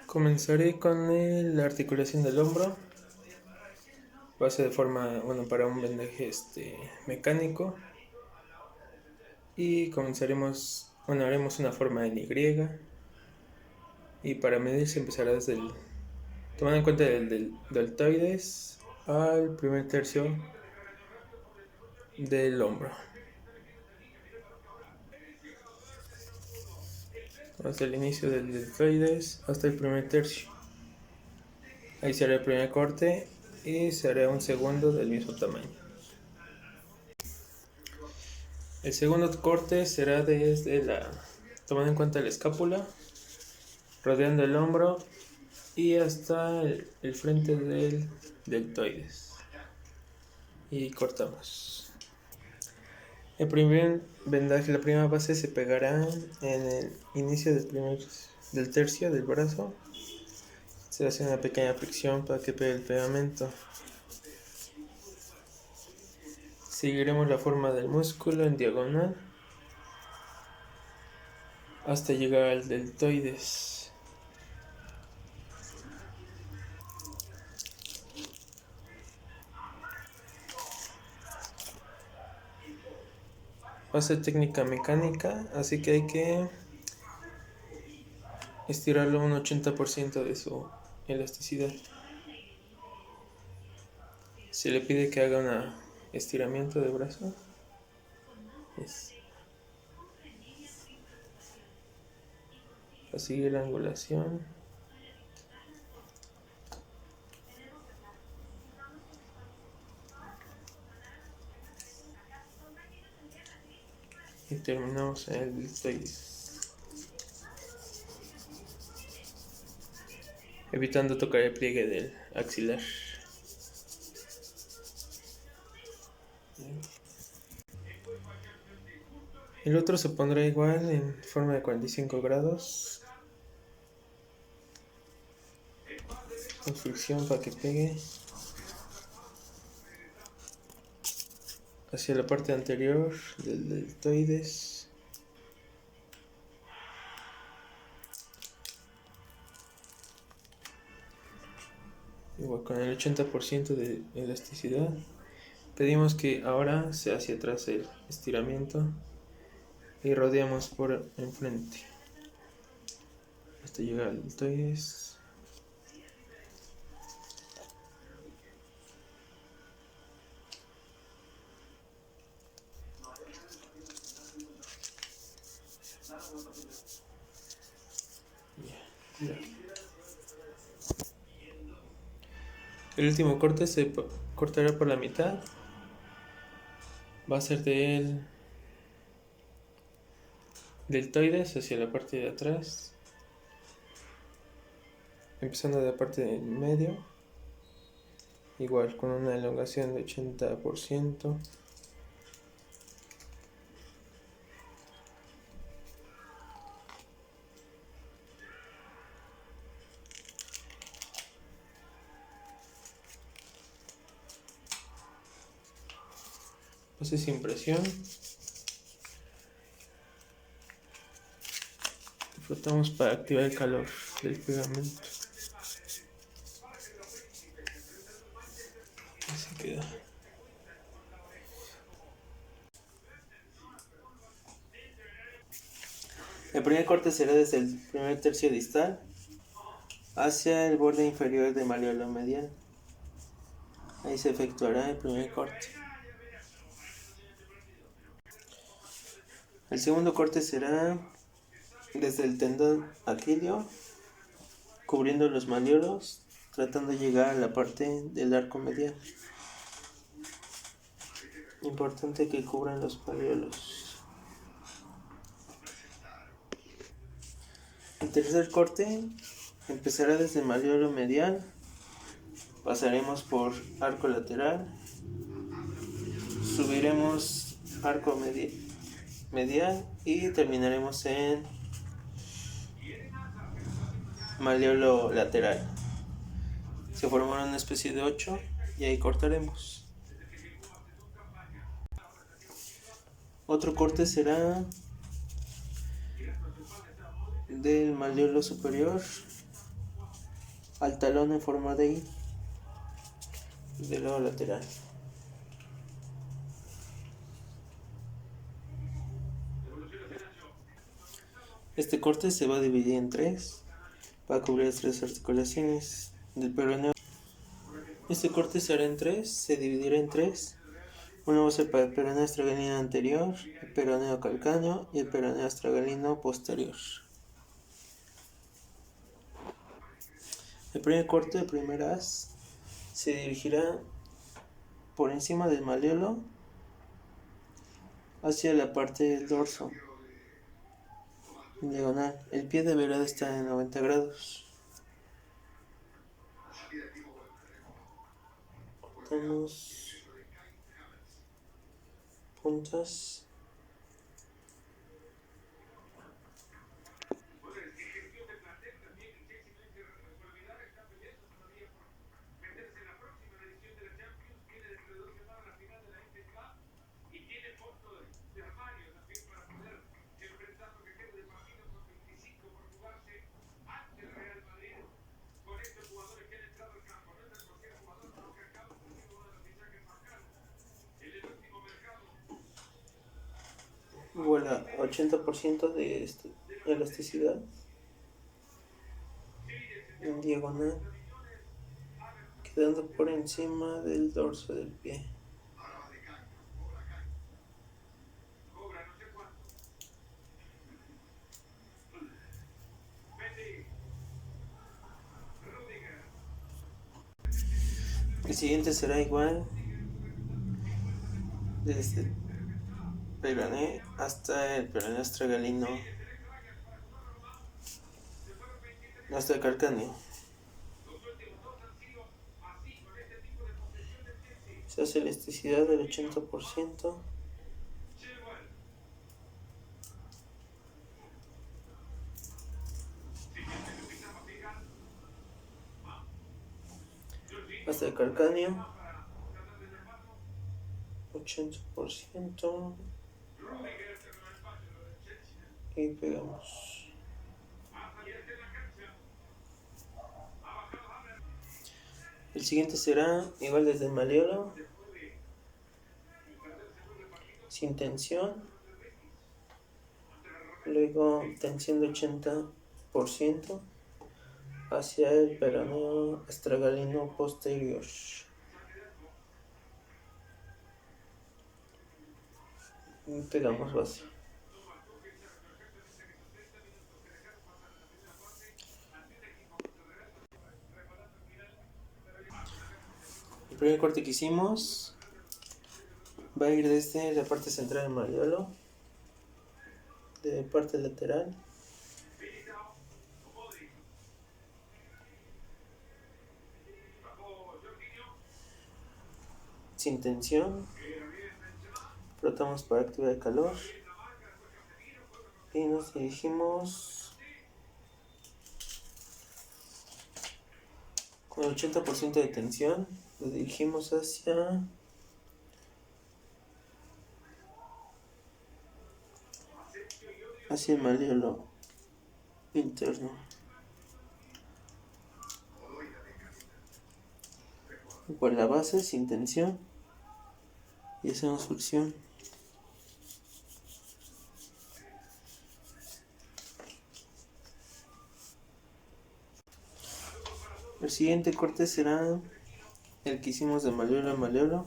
Comenzaré con la articulación del hombro. Va a ser de forma, para un vendaje mecánico. Y comenzaremos, haremos una forma en Y. Y para medir se empezará tomando en cuenta del deltoides al primer tercio del hombro. Hasta el inicio del deltoides hasta el primer tercio. Ahí se hará el primer corte y se hará un segundo del mismo tamaño. El segundo corte será tomando en cuenta la escápula, rodeando el hombro y hasta el frente del deltoides. Y cortamos. El primer vendaje, la primera base se pegará en el inicio del tercio del brazo. Se hace una pequeña fricción para que pegue el pegamento. Seguiremos la forma del músculo en diagonal hasta llegar al deltoides. Va a ser técnica mecánica, así que hay que estirarlo un 80% de su elasticidad. Se le pide que haga un estiramiento de brazo. A seguir la angulación. Y terminamos en el deltoides. Evitando tocar el pliegue del axilar. El otro se pondrá igual en forma de 45 grados. Con fricción para que pegue hacia la parte anterior del deltoides. Igual con el 80% de elasticidad. Pedimos que ahora sea hacia atrás el estiramiento y rodeamos por enfrente hasta llegar al deltoides. El último corte se cortará por la mitad. Va a ser del deltoides hacia la parte de atrás, empezando de la parte del medio, igual con una elongación de 80%. Pase sin presión. Frotamos para activar el calor del pegamento. Así queda. El primer corte será desde el primer tercio distal hacia el borde inferior del malleolo medial. Ahí se efectuará el primer corte. El segundo corte será desde el tendón aquileo, cubriendo los malleolos, tratando de llegar a la parte del arco medial. Importante que cubran los malleolos. El tercer corte empezará desde el malleolo medial, pasaremos por arco lateral, subiremos arco medial y terminaremos en malleolo lateral. Se formará una especie de 8 y ahí cortaremos. Otro corte será del malleolo superior al talón en forma de I del lado lateral. Este corte se va a dividir en tres para cubrir las tres articulaciones del peroneo. Este corte se hará en tres, se dividirá en tres. Uno va a ser para el peroneo astragalino anterior, el peroneo calcáneo y el peroneo astragalino posterior. El primer corte, el primer haz, se dirigirá por encima del malleolo hacia la parte del dorso, en diagonal. El pie deberá de estar en 90 grados. Cortamos puntas. Igual a 80% de elasticidad en diagonal, quedando por encima del dorso del pie. El siguiente será igual desde el peroné hasta el peroné astragalino, hasta el calcáneo. Se hace elasticidad del 80%. Hasta el calcáneo, 80%. Y pegamos. El siguiente será igual desde el malleolo, sin tensión, luego tensión de 80% hacia el peroneo astragalino posterior. Y pegamos base. El primer corte que hicimos va a ir desde la parte central del malleolo, de parte lateral, sin tensión, frotamos para activar el calor y nos dirigimos con el 80% de tensión, lo dirigimos hacia el malleolo interno. Por la base sin tensión y hacemos flexión. El siguiente corte será el que hicimos de malleolo a malleolo.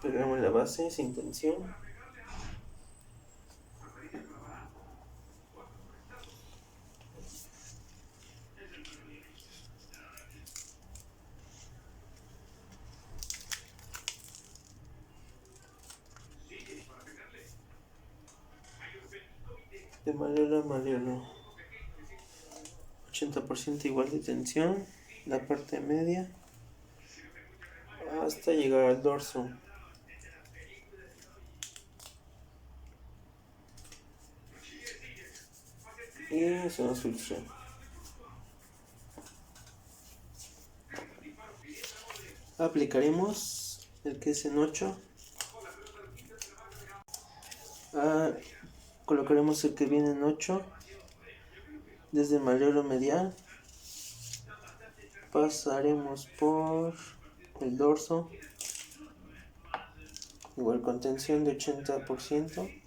Pegamos la base sin tensión. De malleolo a malleolo, 80% igual de tensión, la parte media, hasta llegar al dorso. Y hacemos flexión. Aplicaremos el que es en 8. Colocaremos el que viene en 8 Desde el malleolo medial pasaremos por el dorso, igual con tensión de 80%.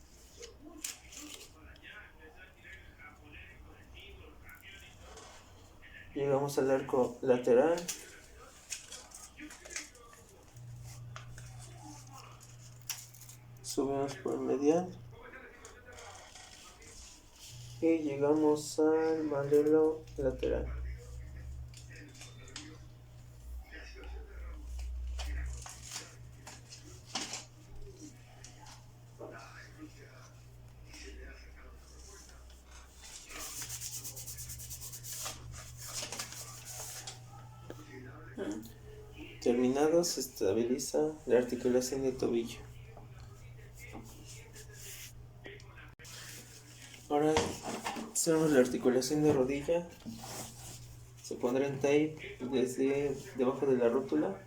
Llegamos al arco lateral. Subimos por el medial. Y llegamos al malleolo lateral. Terminado, se estabiliza la articulación de tobillo. Ahora hacemos la articulación de rodilla. Se pondrá en tape desde debajo de la rótula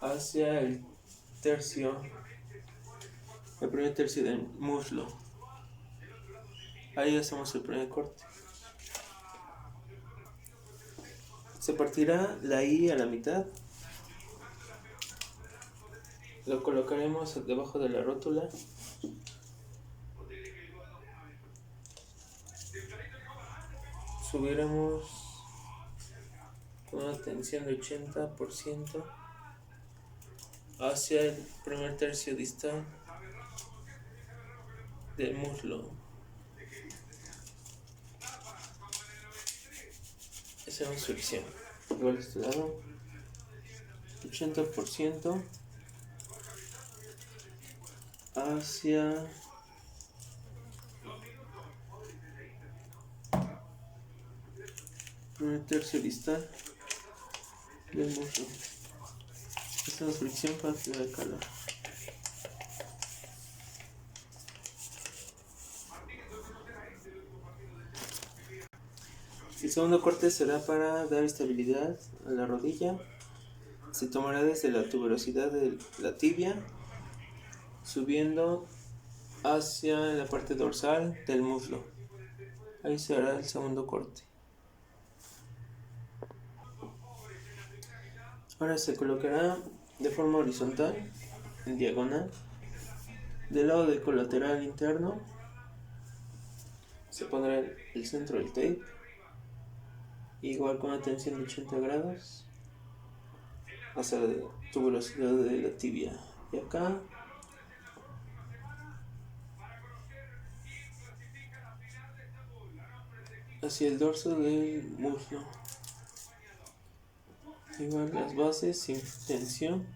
hacia el primer tercio del muslo. Ahí hacemos el primer corte. Se partirá la I a la mitad. Lo colocaremos debajo de la rótula. Subiremos con una tensión de 80% hacia el primer tercio distal del muslo. Hacemos flexión. Igual de este lado. 80% hacia un tercio distal del muslo. Hacemos fricción para activar el calor. El segundo corte será para dar estabilidad a la rodilla. Se tomará desde la tuberosidad de la tibia, subiendo hacia la parte dorsal del muslo. Ahí se hará el segundo corte. Ahora se colocará de forma horizontal, en diagonal, del lado del colateral interno. Se pondrá el centro del tape, igual con una tensión de 80 grados, hacia la tuberosidad de la tibia. Y acá hacia el dorso del muslo. Igual las bases sin tensión.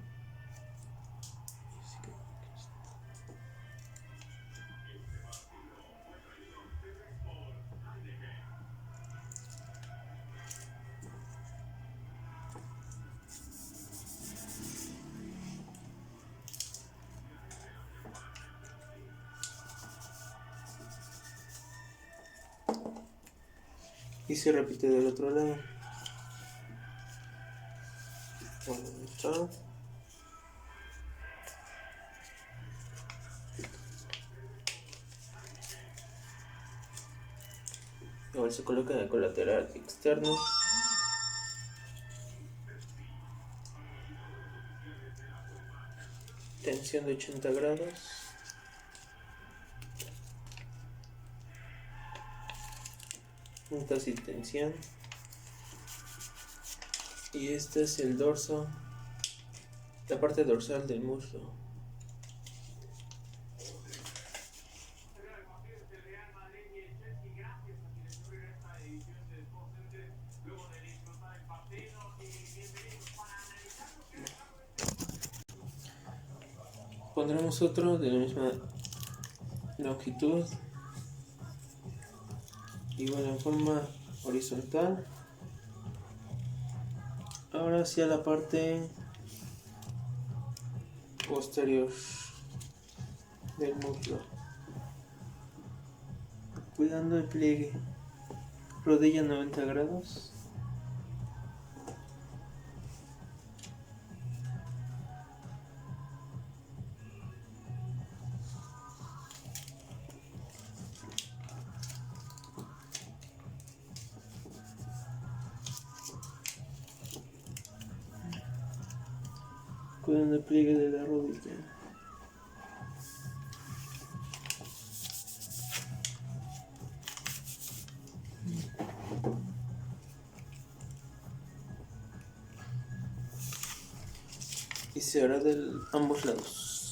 Y se repite del otro lado. Bueno, está. Igual se coloca en el colateral externo. Tensión de 80 grados. Puntas y tensión. Y este es el dorso, la parte dorsal del muslo. Pondremos otro de la misma longitud, igual en forma horizontal. Ahora hacia la parte posterior del muslo, cuidando el pliegue. Rodilla 90 grados. con el pliegue de la rodilla. Y se hará de ambos lados.